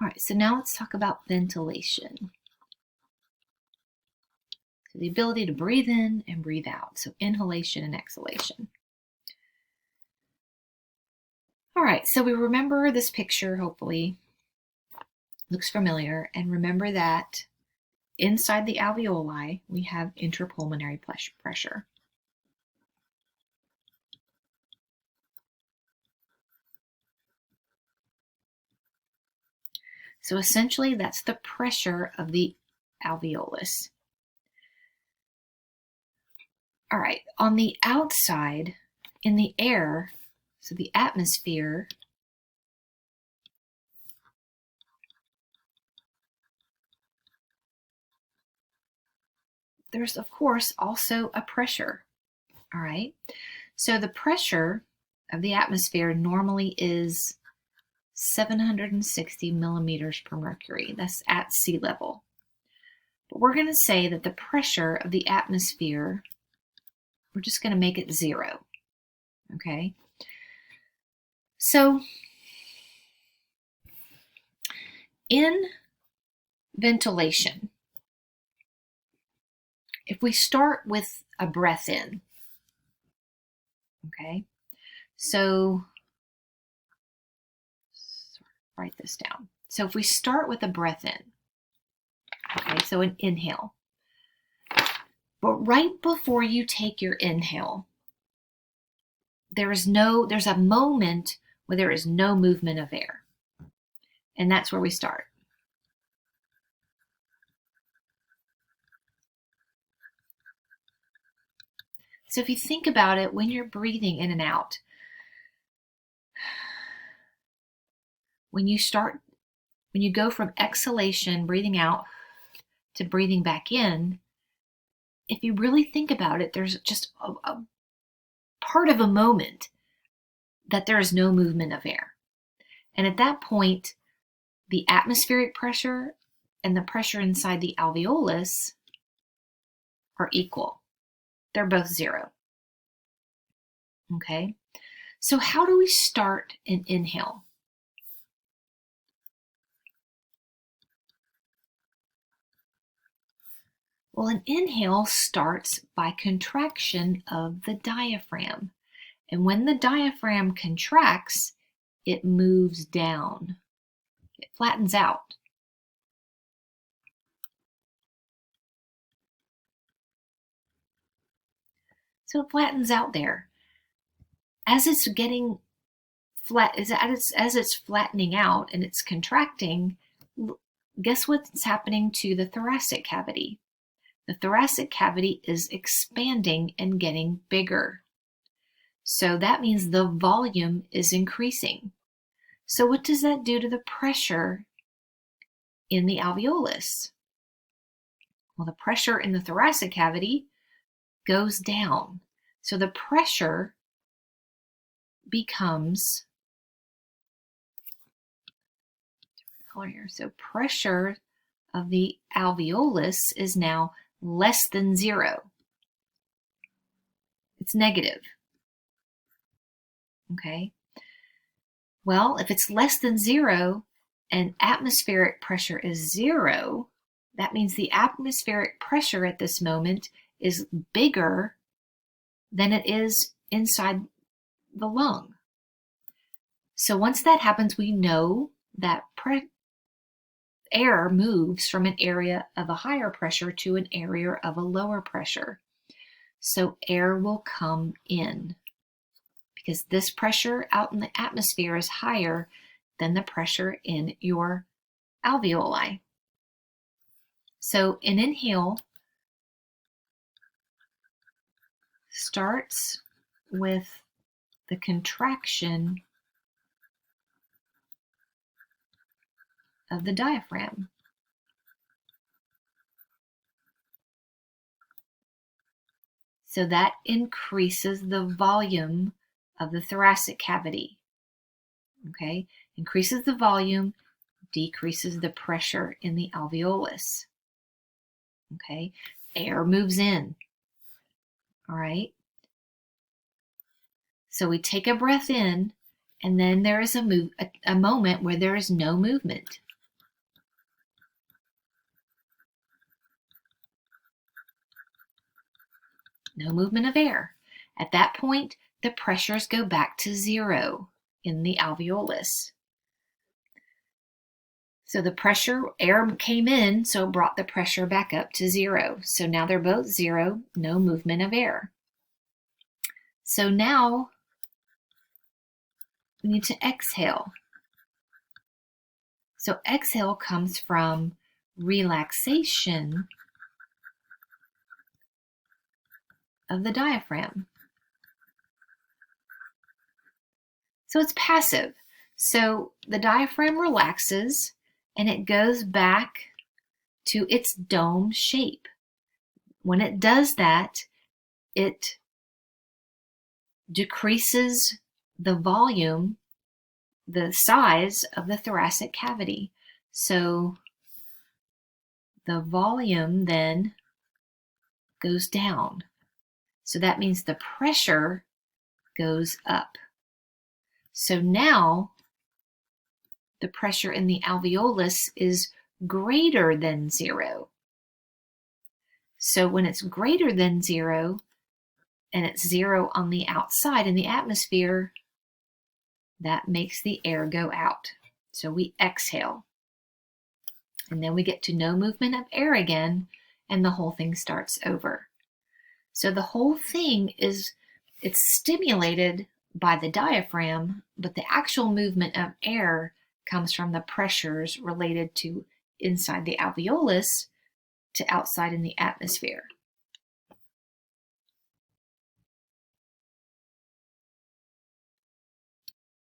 All right, so now let's talk about ventilation. So the ability to breathe in and breathe out. So inhalation and exhalation. All right, so we remember this picture, hopefully. Looks familiar. And remember that inside the alveoli, we have intrapulmonary pressure. So essentially, that's the pressure of the alveolus. All right, on the outside, in the air, so the atmosphere, there's of course also a pressure. All right, so the pressure of the atmosphere normally is 760 millimeters per mercury. That's at sea level. But we're going to say that the pressure of the atmosphere, we're just going to make it 0. Okay? So in ventilation, if we start with a breath in, okay? So write this down. So if we start with a breath in, okay, so an inhale. But right before you take your inhale, there's a moment where there is no movement of air. And that's where we start. So if you think about it, when you're breathing in and out, when you go from exhalation, breathing out, to breathing back in, if you really think about it, there's just a part of a moment that there is no movement of air. And at that point, the atmospheric pressure and the pressure inside the alveolus are equal. They're both 0. Okay? So how do we start an inhale? Well, an inhale starts by contraction of the diaphragm. And when the diaphragm contracts, it moves down. It flattens out. So it flattens out there. As it's getting flat, as it's flattening out and it's contracting, guess what's happening to the thoracic cavity? The thoracic cavity is expanding and getting bigger. So that means the volume is increasing. So what does that do to the pressure in the alveolus? Well, the pressure in the thoracic cavity goes down. So the pressure becomes, so pressure of the alveolus is now less than 0. It's negative. Okay. Well, if it's less than 0 and atmospheric pressure is 0, that means the atmospheric pressure at this moment is bigger than it is inside the lung. So once that happens, we know that air moves from an area of a higher pressure to an area of a lower pressure. So air will come in because this pressure out in the atmosphere is higher than the pressure in your alveoli. So an inhale starts with the contraction of the diaphragm. So that increases the volume of the thoracic cavity. Okay, increases the volume, decreases the pressure in the alveolus. Okay, air moves in. All right. So we take a breath in, and then there is a moment where there is no movement. no movement of air. At that point, the pressures go back to 0 in the alveolus. So the pressure, air came in, so it brought the pressure back up to 0. So now they're both 0, no movement of air. So now we need to exhale. So exhale comes from relaxation of the diaphragm. So it's passive. So the diaphragm relaxes and it goes back to its dome shape. When it does that, it decreases the volume, the size of the thoracic cavity. So the volume then goes down. So that means the pressure goes up. So now the pressure in the alveolus is greater than 0. So when it's greater than 0, and it's 0 on the outside in the atmosphere, that makes the air go out. So we exhale. And then we get to no movement of air again, and the whole thing starts over. So the whole thing it's stimulated by the diaphragm, but the actual movement of air comes from the pressures related to inside the alveolus to outside in the atmosphere.